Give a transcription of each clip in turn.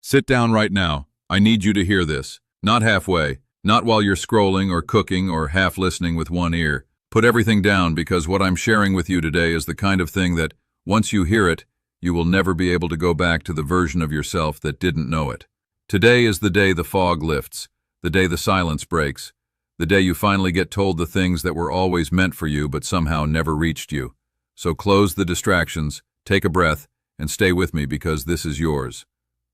Sit down right now. I need you to hear this. Not halfway, not while you're scrolling or cooking or half listening with one ear. Put everything down because what I'm sharing with you today is the kind of thing that, once you hear it, you will never be able to go back to the version of yourself that didn't know it. Today is the day the fog lifts, the day the silence breaks, the day you finally get told the things that were always meant for you but somehow never reached you. So close the distractions, take a breath, and stay with me because this is yours.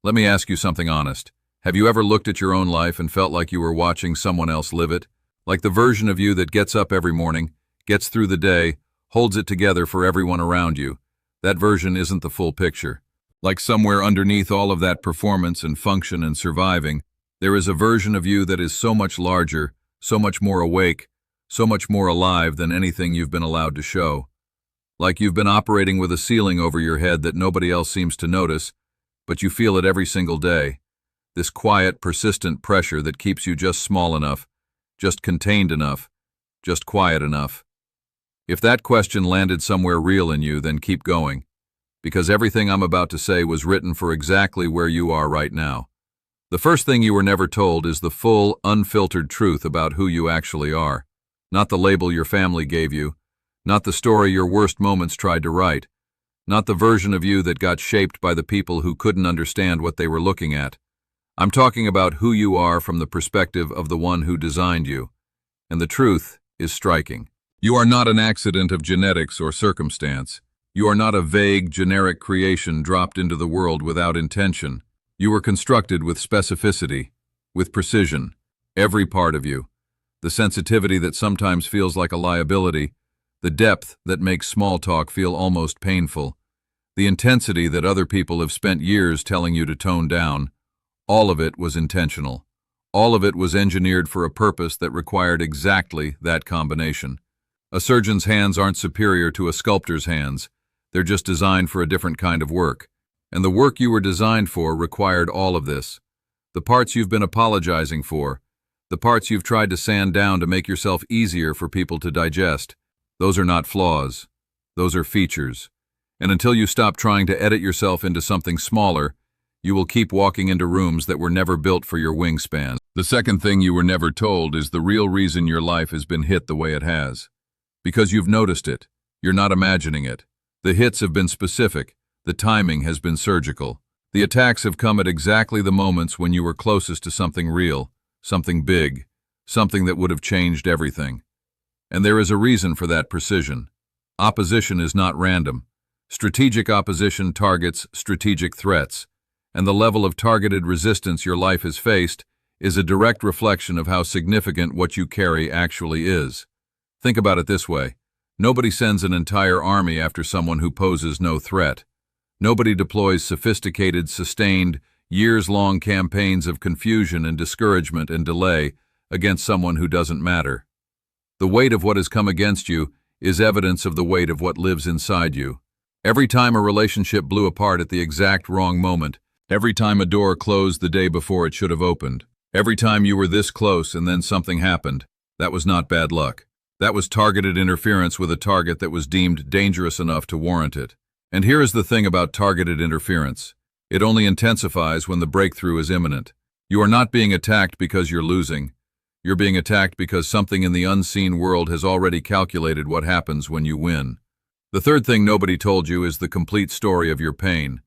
Let me ask you something honest. Have you ever looked at your own life and felt like you were watching someone else live it? Like the version of you that gets up every morning, gets through the day, holds it together for everyone around you. That version isn't the full picture. Like somewhere underneath all of that performance and function and surviving, there is a version of you that is so much larger, so much more awake, so much more alive than anything you've been allowed to show. Like you've been operating with a ceiling over your head that nobody else seems to notice, but you feel it every single day. This quiet, persistent pressure that keeps you just small enough, just contained enough, just quiet enough. If that question landed somewhere real in you, then keep going, because everything I'm about to say was written for exactly where you are right now. The first thing you were never told is the full, unfiltered truth about who you actually are. Not the label your family gave you, not the story your worst moments tried to write, not the version of you that got shaped by the people who couldn't understand what they were looking at. I'm talking about who you are from the perspective of the one who designed you. And the truth is striking. You are not an accident of genetics or circumstance. You are not a vague, generic creation dropped into the world without intention. You were constructed with specificity, with precision. Every part of you. The sensitivity that sometimes feels like a liability, the depth that makes small talk feel almost painful, the intensity that other people have spent years telling you to tone down. All of it was intentional. All of it was engineered for a purpose that required exactly that combination. A surgeon's hands aren't superior to a sculptor's hands. They're just designed for a different kind of work. And the work you were designed for required all of this. The parts you've been apologizing for, the parts you've tried to sand down to make yourself easier for people to digest, those are not flaws. Those are features. And until you stop trying to edit yourself into something smaller, you will keep walking into rooms that were never built for your wingspan. The second thing you were never told is the real reason your life has been hit the way it has. Because you've noticed it. You're not imagining it. The hits have been specific. The timing has been surgical. The attacks have come at exactly the moments when you were closest to something real, something big, something that would have changed everything. And there is a reason for that precision. Opposition is not random. Strategic opposition targets strategic threats, and the level of targeted resistance your life has faced is a direct reflection of how significant what you carry actually is. Think about it this way. Nobody sends an entire army after someone who poses no threat. Nobody deploys sophisticated, sustained, years-long campaigns of confusion and discouragement and delay against someone who doesn't matter. The weight of what has come against you is evidence of the weight of what lives inside you. Every time a relationship blew apart at the exact wrong moment, every time a door closed the day before it should have opened, every time you were this close and then something happened, that was not bad luck. That was targeted interference with a target that was deemed dangerous enough to warrant it. And here is the thing about targeted interference. It only intensifies when the breakthrough is imminent. You are not being attacked because you're losing. You're being attacked because something in the unseen world has already calculated what happens when you win. The third thing nobody told you is the complete story of your pain.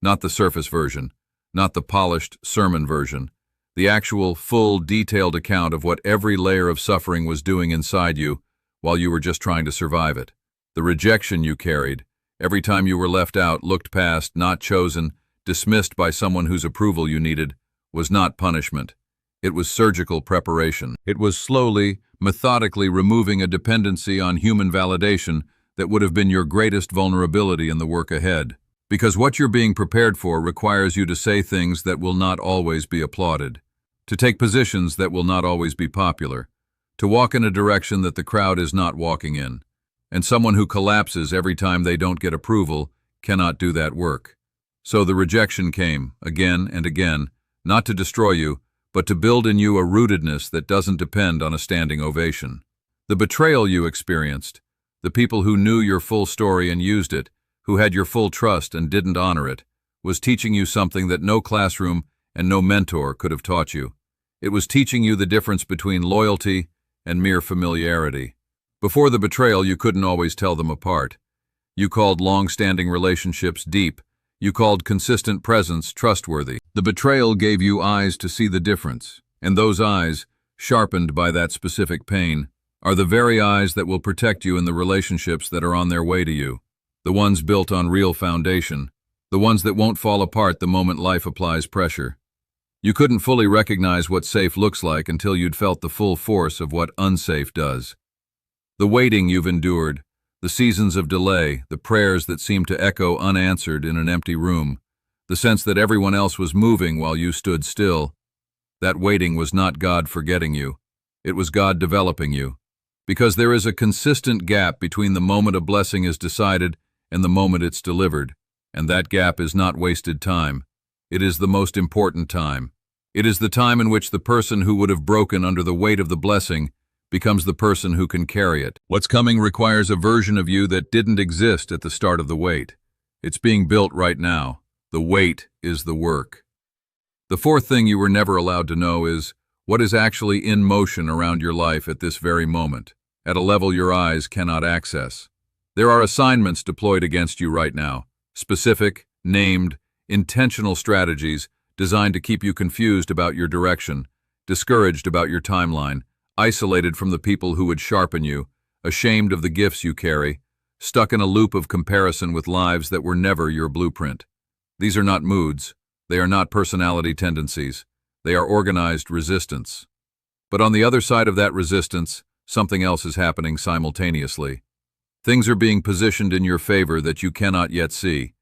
Not the surface version, not the polished sermon version. The actual, full, detailed account of what every layer of suffering was doing inside you while you were just trying to survive it. The rejection you carried, every time you were left out, looked past, not chosen, dismissed by someone whose approval you needed, was not punishment. It was surgical preparation. It was slowly, methodically removing a dependency on human validation that would have been your greatest vulnerability in the work ahead. Because what you're being prepared for requires you to say things that will not always be applauded, to take positions that will not always be popular, to walk in a direction that the crowd is not walking in. And someone who collapses every time they don't get approval cannot do that work. So the rejection came, again and again, not to destroy you, but to build in you a rootedness that doesn't depend on a standing ovation. The betrayal you experienced, the people who knew your full story and used it, who had your full trust and didn't honor it, was teaching you something that no classroom and no mentor could have taught you. It was teaching you the difference between loyalty and mere familiarity. Before the betrayal, you couldn't always tell them apart. You called long-standing relationships deep. You called consistent presence trustworthy. The betrayal gave you eyes to see the difference, and those eyes, sharpened by that specific pain, are the very eyes that will protect you in the relationships that are on their way to you. The ones built on real foundation. The ones that won't fall apart the moment life applies pressure. You couldn't fully recognize what safe looks like until you'd felt the full force of what unsafe does. The waiting you've endured, the seasons of delay, the prayers that seemed to echo unanswered in an empty room, the sense that everyone else was moving while you stood still. That waiting was not God forgetting you. It was God developing you. Because there is a consistent gap between the moment a blessing is decided and the moment it's delivered, and that gap is not wasted time. It is the most important time. It is the time in which the person who would have broken under the weight of the blessing becomes the person who can carry it. What's coming requires a version of you that didn't exist at the start of the wait. It's being built right now. The wait is the work. The fourth thing you were never allowed to know is what is actually in motion around your life at this very moment, at a level your eyes cannot access. There are assignments deployed against you right now, specific, named, intentional strategies designed to keep you confused about your direction, discouraged about your timeline, isolated from the people who would sharpen you, ashamed of the gifts you carry, stuck in a loop of comparison with lives that were never your blueprint. These are not moods. They are not personality tendencies. They are organized resistance. But on the other side of that resistance, something else is happening simultaneously. Things are being positioned in your favor that you cannot yet see.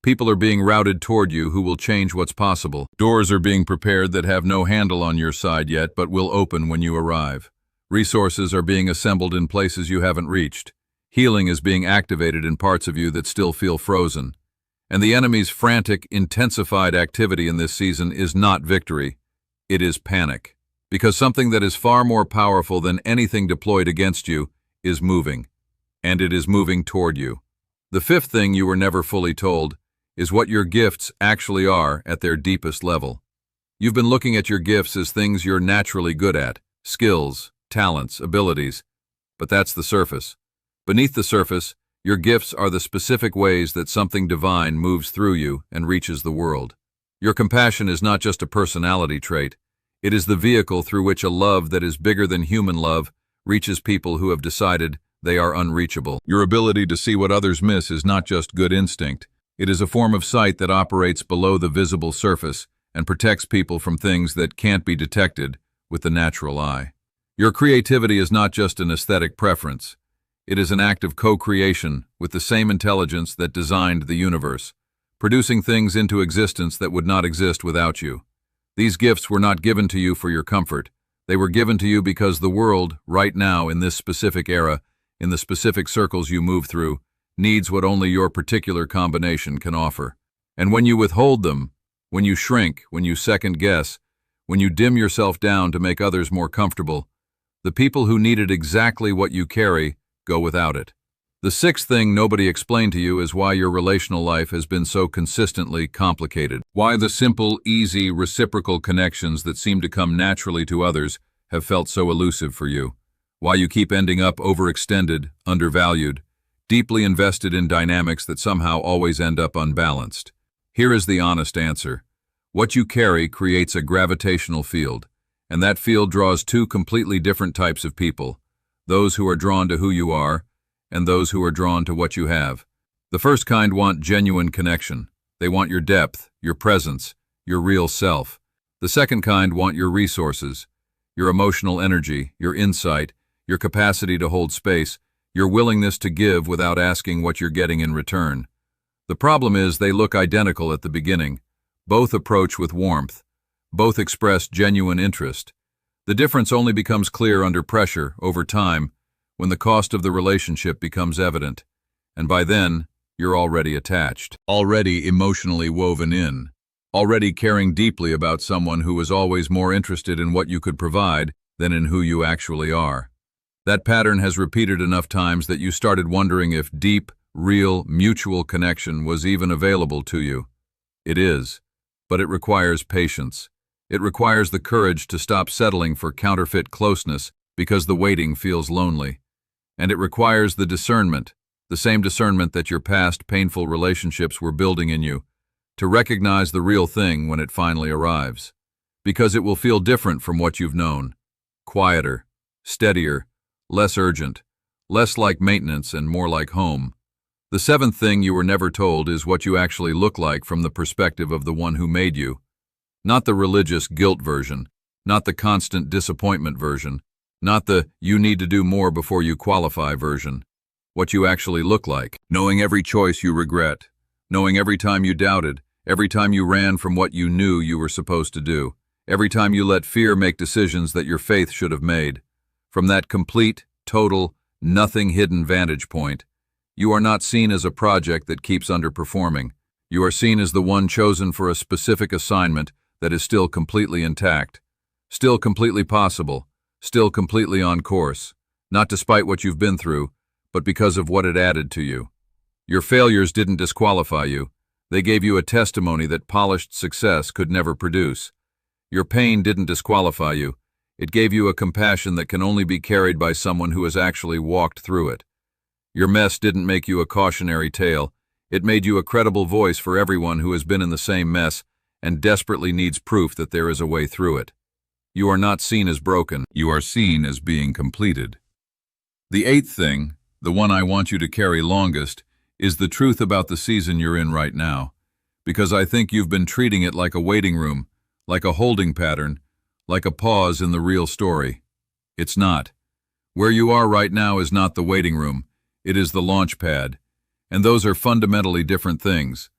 People are being routed toward you who will change what's possible. Doors are being prepared that have no handle on your side yet but will open when you arrive. Resources are being assembled in places you haven't reached. Healing is being activated in parts of you that still feel frozen. And the enemy's frantic, intensified activity in this season is not victory. It is panic. Because something that is far more powerful than anything deployed against you is moving. And it is moving toward you. The fifth thing you were never fully told is what your gifts actually are at their deepest level. You've been looking at your gifts as things you're naturally good at, skills, talents, abilities, but that's the surface. Beneath the surface, your gifts are the specific ways that something divine moves through you and reaches the world. Your compassion is not just a personality trait. It is the vehicle through which a love that is bigger than human love reaches people who have decided they are unreachable. Your ability to see what others miss is not just good instinct. It is a form of sight that operates below the visible surface and protects people from things that can't be detected with the natural eye. Your creativity is not just an aesthetic preference. It is an act of co-creation with the same intelligence that designed the universe, producing things into existence that would not exist without you. These gifts were not given to you for your comfort. They were given to you because the world, right now in this specific era, in the specific circles you move through, needs what only your particular combination can offer. And when you withhold them, when you shrink, when you second-guess, when you dim yourself down to make others more comfortable, the people who needed exactly what you carry go without it. The sixth thing nobody explained to you is why your relational life has been so consistently complicated. Why the simple, easy, reciprocal connections that seem to come naturally to others have felt so elusive for you. Why you keep ending up overextended, undervalued, deeply invested in dynamics that somehow always end up unbalanced. Here is the honest answer. What you carry creates a gravitational field, and that field draws two completely different types of people, those who are drawn to who you are, and those who are drawn to what you have. The first kind want genuine connection. They want your depth, your presence, your real self. The second kind want your resources, your emotional energy, your insight, your capacity to hold space, your willingness to give without asking what you're getting in return. The problem is they look identical at the beginning. Both approach with warmth. Both express genuine interest. The difference only becomes clear under pressure, over time, when the cost of the relationship becomes evident. And by then, you're already attached, already emotionally woven in, already caring deeply about someone who is always more interested in what you could provide than in who you actually are. That pattern has repeated enough times that you started wondering if deep, real, mutual connection was even available to you. It is, but it requires patience. It requires the courage to stop settling for counterfeit closeness because the waiting feels lonely. And it requires the discernment, the same discernment that your past painful relationships were building in you, to recognize the real thing when it finally arrives. Because it will feel different from what you've known. Quieter, steadier, less urgent, less like maintenance and more like home. The seventh thing you were never told is what you actually look like from the perspective of the one who made you. Not the religious guilt version, not the constant disappointment version, not the you need to do more before you qualify version. What you actually look like, knowing every choice you regret, knowing every time you doubted, every time you ran from what you knew you were supposed to do, every time you let fear make decisions that your faith should have made. From that complete, total, nothing hidden vantage point, you are not seen as a project that keeps underperforming. You are seen as the one chosen for a specific assignment that is still completely intact, still completely possible, still completely on course, not despite what you've been through, but because of what it added to you. Your failures didn't disqualify you. They gave you a testimony that polished success could never produce. Your pain didn't disqualify you. It gave you a compassion that can only be carried by someone who has actually walked through it. Your mess didn't make you a cautionary tale. It made you a credible voice for everyone who has been in the same mess and desperately needs proof that there is a way through it. You are not seen as broken. You are seen as being completed. The eighth thing, the one I want you to carry longest, is the truth about the season you're in right now. Because I think you've been treating it like a waiting room, like a holding pattern, like a pause in the real story. It's not. Where you are right now is not the waiting room. It is the launch pad. And those are fundamentally different things.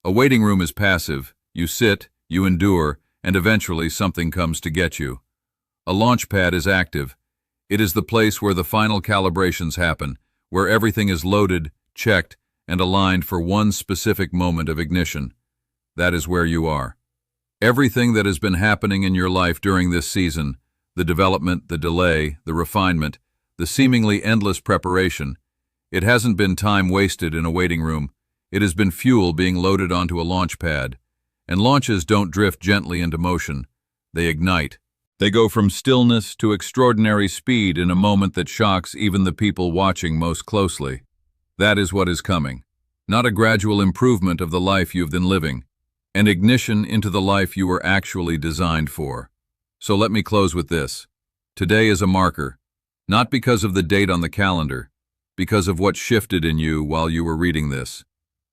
A waiting room is passive. You sit, you endure, and eventually something comes to get you. A launch pad is active. It is the place where the final calibrations happen, where everything is loaded, checked, and aligned for one specific moment of ignition. That is where you are. Everything that has been happening in your life during this season, the development, the delay, the refinement, the seemingly endless preparation, it hasn't been time wasted in a waiting room. It has been fuel being loaded onto a launch pad. And launches don't drift gently into motion. They ignite. They go from stillness to extraordinary speed in a moment that shocks even the people watching most closely. That is what is coming. Not a gradual improvement of the life you've been living. An ignition into the life you were actually designed for. So let me close with this. Today is a marker. Not because of the date on the calendar, because of what shifted in you while you were reading this.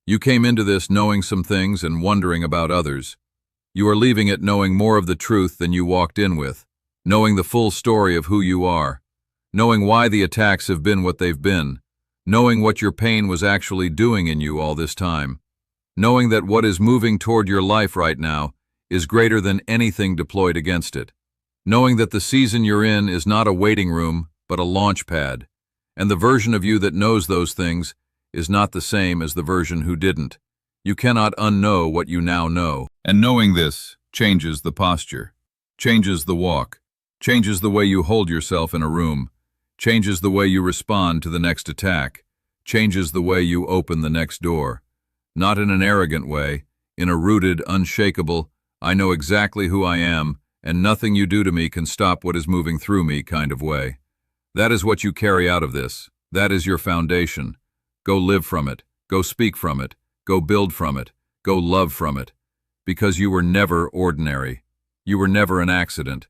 You came into this knowing some things and wondering about others. You are leaving it knowing more of the truth than you walked in with, knowing the full story of who you are, knowing why the attacks have been what they've been, knowing what your pain was actually doing in you all this time, knowing that what is moving toward your life right now is greater than anything deployed against it, knowing that the season you're in is not a waiting room, but a launch pad, and the version of you that knows those things is not the same as the version who didn't. You cannot unknow what you now know. And knowing this changes the posture, changes the walk, changes the way you hold yourself in a room, changes the way you respond to the next attack, changes the way you open the next door. Not in an arrogant way, in a rooted, unshakable, I know exactly who I am, and nothing you do to me can stop what is moving through me kind of way. That is what you carry out of this. That is your foundation. Go live from it. Go speak from it. Go build from it. Go love from it. Because you were never ordinary. You were never an accident.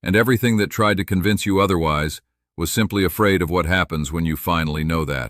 And everything that tried to convince you otherwise was simply afraid of what happens when you finally know that.